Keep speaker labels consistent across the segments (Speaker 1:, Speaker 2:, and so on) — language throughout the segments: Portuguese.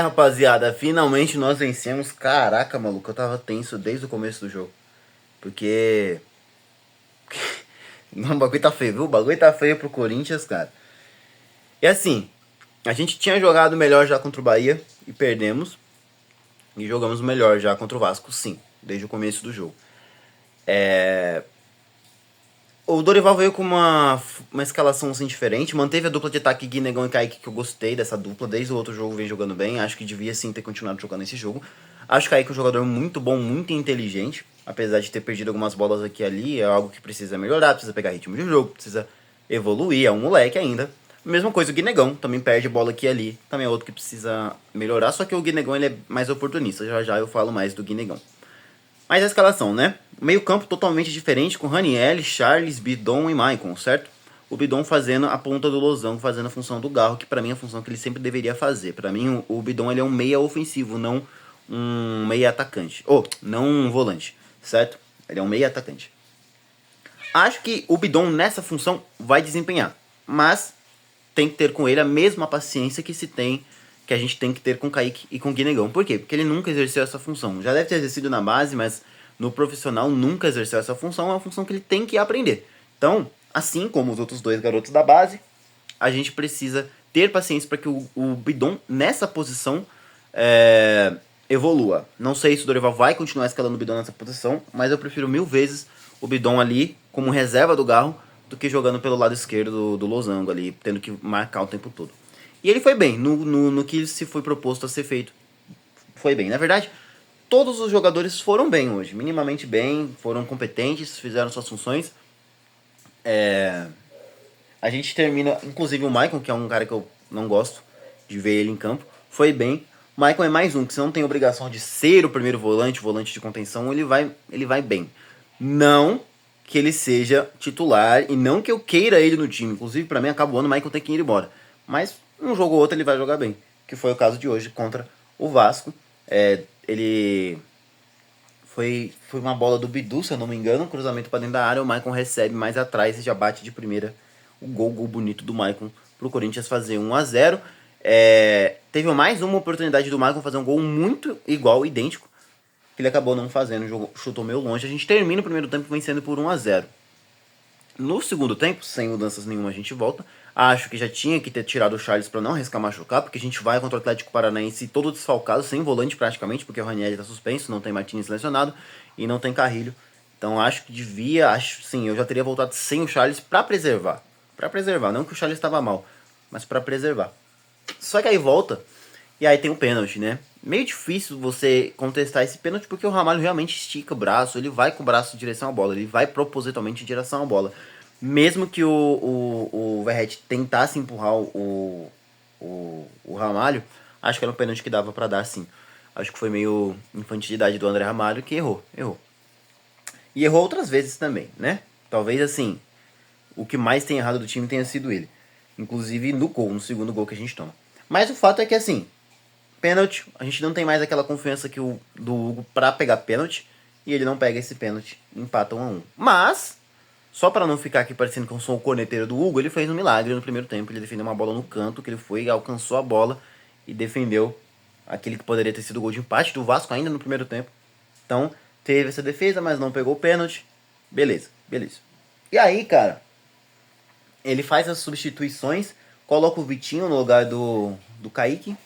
Speaker 1: Rapaziada, finalmente nós vencemos. Caraca, maluco, eu tava tenso desde o começo do jogo. Porque. Não, o bagulho tá feio, viu? O bagulho tá feio pro Corinthians, cara. E assim, a gente tinha jogado melhor já contra o Bahia e perdemos. E jogamos melhor já contra o Vasco, sim, desde o começo do jogo. O Dorival veio com uma escalação assim diferente, manteve a dupla de ataque Guinegão e Kaique, que eu gostei dessa dupla, desde o outro jogo vem jogando bem, acho que devia sim ter continuado jogando esse jogo. Acho que Kaique é um jogador muito bom, muito inteligente, apesar de ter perdido algumas bolas aqui e ali, é algo que precisa melhorar, precisa pegar ritmo de jogo, precisa evoluir, é um moleque ainda. Mesma coisa o Guinegão, também perde bola aqui e ali, também é outro que precisa melhorar, só que o Guinegão ele é mais oportunista, já já eu falo mais do Guinegão. Mas a escalação, né? Meio campo totalmente diferente com Raniel, Charles, Bidon e Maicon, certo? O Bidon fazendo a ponta do losango, fazendo a função do Garro, que pra mim é a função que ele sempre deveria fazer. Pra mim o Bidon ele é um meia ofensivo, não um meia atacante. Ou, não um volante, certo? Ele é um meia atacante. Acho que o Bidon nessa função vai desempenhar, mas tem que ter com ele a mesma paciência que a gente tem que ter com o Kaique e com o Guinegão. Por quê? Porque ele nunca exerceu essa função. Já deve ter exercido na base, mas no profissional nunca exerceu essa função. É uma função que ele tem que aprender. Então, assim como os outros dois garotos da base, a gente precisa ter paciência para que o Bidon, nessa posição, evolua. Não sei se o Dorival vai continuar escalando o Bidon nessa posição, mas eu prefiro mil vezes o Bidon ali como reserva do Garro do que jogando pelo lado esquerdo do Losango ali, tendo que marcar o tempo todo. E ele foi bem no que se foi proposto a ser feito. Foi bem. Na verdade, todos os jogadores foram bem hoje, minimamente bem, foram competentes, fizeram suas funções. A gente termina, inclusive o Maicon, que é um cara que eu não gosto de ver ele em campo, foi bem. O Maicon é mais um, que você não tem obrigação de ser o primeiro volante, volante de contenção, ele vai bem. Não que ele seja titular e não que eu queira ele no time. Inclusive, pra mim, acaba o ano, o Maicon tem que ir embora. Mas um jogo ou outro ele vai jogar bem, que foi o caso de hoje contra o Vasco. Ele foi uma bola do Bidu, se eu não me engano, um cruzamento para dentro da área, o Maicon recebe mais atrás e já bate de primeira o gol bonito do Maicon pro Corinthians fazer 1-0. Teve mais uma oportunidade do Maicon fazer um gol muito igual, idêntico, que ele acabou não fazendo, o jogo chutou meio longe. A gente termina o primeiro tempo vencendo por 1-0. No segundo tempo, sem mudanças nenhuma, a gente volta. Acho que já tinha que ter tirado o Charles para não arriscar machucar, porque a gente vai contra o Atlético Paranaense todo desfalcado, sem volante praticamente, porque o Ranieri está suspenso, não tem Martins selecionado e não tem Carrilho. Então acho que sim, eu já teria voltado sem o Charles para preservar. Para preservar, não que o Charles estava mal, mas para preservar. Só que aí volta e aí tem o pênalti, né? Meio difícil você contestar esse pênalti porque o Ramalho realmente estica o braço, ele vai com o braço em direção à bola, ele vai propositalmente em direção à bola. Mesmo que o Verratti tentasse empurrar o Ramalho, acho que era um pênalti que dava pra dar sim. Acho que foi meio infantilidade do André Ramalho que errou. E errou outras vezes também, né? Talvez assim, o que mais tem errado do time tenha sido ele. Inclusive no segundo gol que a gente toma. Mas o fato é que assim, pênalti, a gente não tem mais aquela confiança que do Hugo pra pegar pênalti. E ele não pega esse pênalti, empata 1-1. Mas, só para não ficar aqui parecendo que eu sou o corneteiro do Hugo, ele fez um milagre no primeiro tempo. Ele defendeu uma bola no canto, que ele foi, alcançou a bola e defendeu aquele que poderia ter sido o gol de empate do Vasco ainda no primeiro tempo. Então, teve essa defesa, mas não pegou o pênalti. Beleza. E aí, cara, ele faz as substituições, coloca o Vitinho no lugar do Kaique,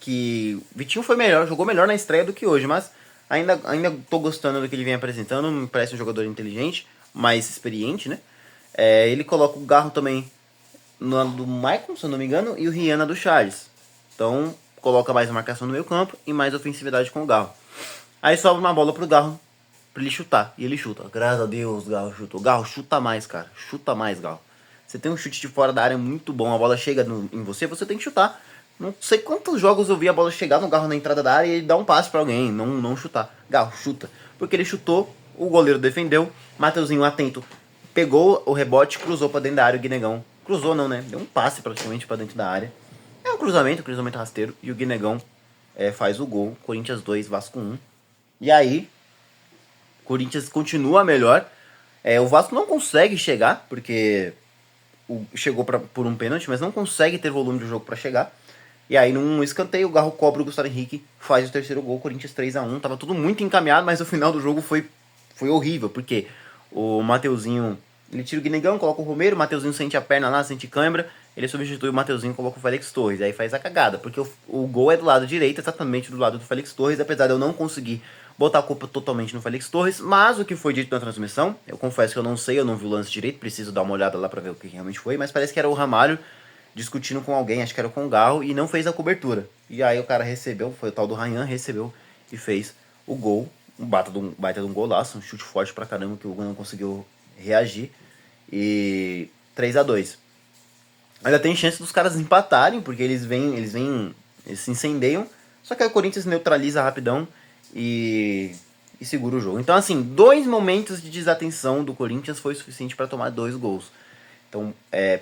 Speaker 1: que o Vitinho foi melhor, jogou melhor na estreia do que hoje, mas ainda tô gostando do que ele vem apresentando, me parece um jogador inteligente, mais experiente, né? Ele coloca o Garro também no lado do Maicon, se eu não me engano, e o Rihanna do Charles. Então, coloca mais marcação no meio campo e mais ofensividade com o Garro. Aí sobra uma bola pro Garro pra ele chutar, e ele chuta. Graças a Deus, o Garro chutou. Garro, chuta mais, cara. Chuta mais, Garro. Você tem um chute de fora da área muito bom, a bola chega em você tem que chutar. Não sei quantos jogos eu vi a bola chegar no Garro na entrada da área e ele dar um passe pra alguém, não chutar. Garro, chuta. Porque ele chutou, o goleiro defendeu, Mateuzinho atento, pegou o rebote, cruzou pra dentro da área, o Guinegão. Cruzou não, né? Deu um passe praticamente pra dentro da área. É um cruzamento rasteiro, e o Guinegão faz o gol. Corinthians 2, Vasco 1. E aí, Corinthians continua melhor. O Vasco não consegue chegar, porque chegou por um pênalti, mas não consegue ter volume de jogo pra chegar. E aí num escanteio, o Garro cobra o Gustavo Henrique, faz o terceiro gol, Corinthians 3-1. Tava tudo muito encaminhado, mas o final do jogo foi horrível, porque o Mateuzinho, ele tira o Guinegão, coloca o Romero, o Mateuzinho sente a perna lá, sente cãibra, ele substitui o Mateuzinho e coloca o Félix Torres. Aí faz a cagada, porque o gol é do lado direito, exatamente do lado do Félix Torres, apesar de eu não conseguir botar a culpa totalmente no Félix Torres, mas o que foi dito na transmissão, eu confesso que eu não sei, eu não vi o lance direito, preciso dar uma olhada lá pra ver o que realmente foi, mas parece que era o Ramalho discutindo com alguém, acho que era com o Garro, e não fez a cobertura. E aí o cara recebeu, foi o tal do Ryan, recebeu e fez o gol, um baita de um golaço, um chute forte pra caramba que o Hugo não conseguiu reagir. E 3-2. Ainda tem chance dos caras empatarem, porque eles se incendeiam, só que aí o Corinthians neutraliza rapidão e segura o jogo. Então, assim, 2 momentos de desatenção do Corinthians foi suficiente para tomar 2 gols. Então,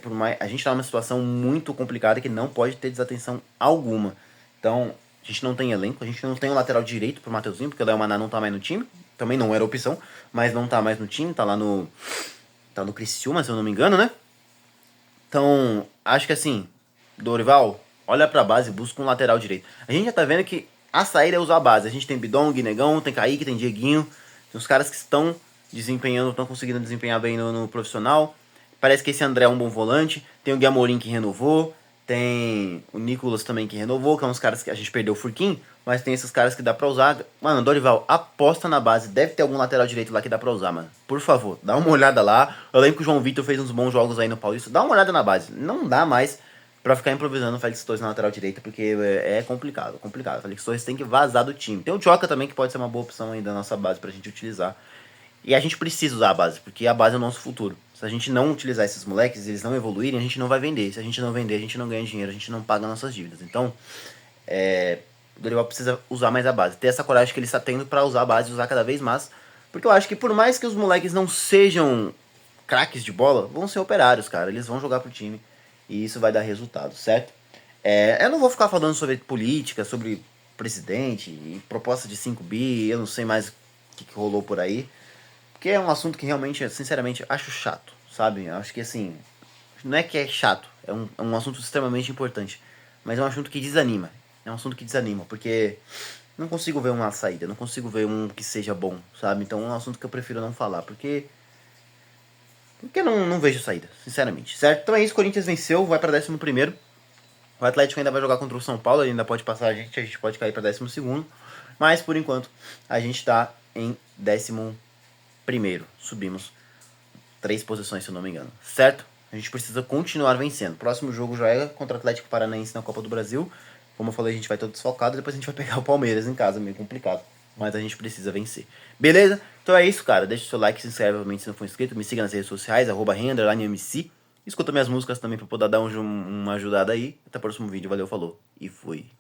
Speaker 1: por mais, a gente tá numa situação muito complicada que não pode ter desatenção alguma. Então, a gente não tem elenco, a gente não tem um lateral direito pro Mateuzinho, porque o Léo Maná não tá mais no time. Também não era opção, mas não tá mais no time, tá lá no Criciúma, se eu não me engano, né? Então, acho que assim, Dorival, olha pra base, busca um lateral direito. A gente já tá vendo que a saída é usar a base. A gente tem Bidon, Guinegão, tem Kaique, tem Dieguinho. Tem os caras que estão estão conseguindo desempenhar bem no profissional. Parece que esse André é um bom volante. Tem o Gui Amorim que renovou. Tem o Nicolas também que renovou, que é uns caras que a gente perdeu o Furquim, mas tem esses caras que dá pra usar. Mano, Dorival, aposta na base. Deve ter algum lateral direito lá que dá pra usar, mano. Por favor, dá uma olhada lá. Eu lembro que o João Vitor fez uns bons jogos aí no Paulista. Dá uma olhada na base. Não dá mais pra ficar improvisando o Félix Torres na lateral direita, porque é complicado, complicado. O Félix Torres tem que vazar do time. Tem o Tchoca também, que pode ser uma boa opção aí da nossa base pra gente utilizar. E a gente precisa usar a base, porque a base é o nosso futuro. Se a gente não utilizar esses moleques, eles não evoluírem, a gente não vai vender. Se a gente não vender, a gente não ganha dinheiro, a gente não paga nossas dívidas. Então, o Dorival precisa usar mais a base. Ter essa coragem que ele está tendo para usar a base e usar cada vez mais. Porque eu acho que por mais que os moleques não sejam craques de bola, vão ser operários, cara. Eles vão jogar pro time e isso vai dar resultado, certo? Eu não vou ficar falando sobre política, sobre presidente e proposta de 5 bi, eu não sei mais o que rolou por aí. Porque é um assunto que realmente, sinceramente, acho chato, sabe? Acho que assim, não é que é chato, é um assunto extremamente importante. Mas é um assunto que desanima. É um assunto que desanima, porque não consigo ver uma saída, não consigo ver um que seja bom, sabe? Então é um assunto que eu prefiro não falar, porque não vejo saída, sinceramente, certo? Então é isso, o Corinthians venceu, vai pra 11º. O Atlético ainda vai jogar contra o São Paulo, ele ainda pode passar a gente pode cair pra 12º. Mas por enquanto a gente tá em 11º. Subimos 3 posições, se eu não me engano, certo? A gente precisa continuar vencendo. Próximo jogo já é contra o Atlético Paranaense na Copa do Brasil. Como eu falei, a gente vai todo desfalcado. Depois a gente vai pegar o Palmeiras em casa, meio complicado. Mas a gente precisa vencer. Beleza? Então é isso, cara. Deixa o seu like, se inscreve, obviamente, se não for inscrito. Me siga nas redes sociais, @renda_MC. Escuta minhas músicas também pra poder dar uma ajudada aí. Até o próximo vídeo. Valeu, falou e fui.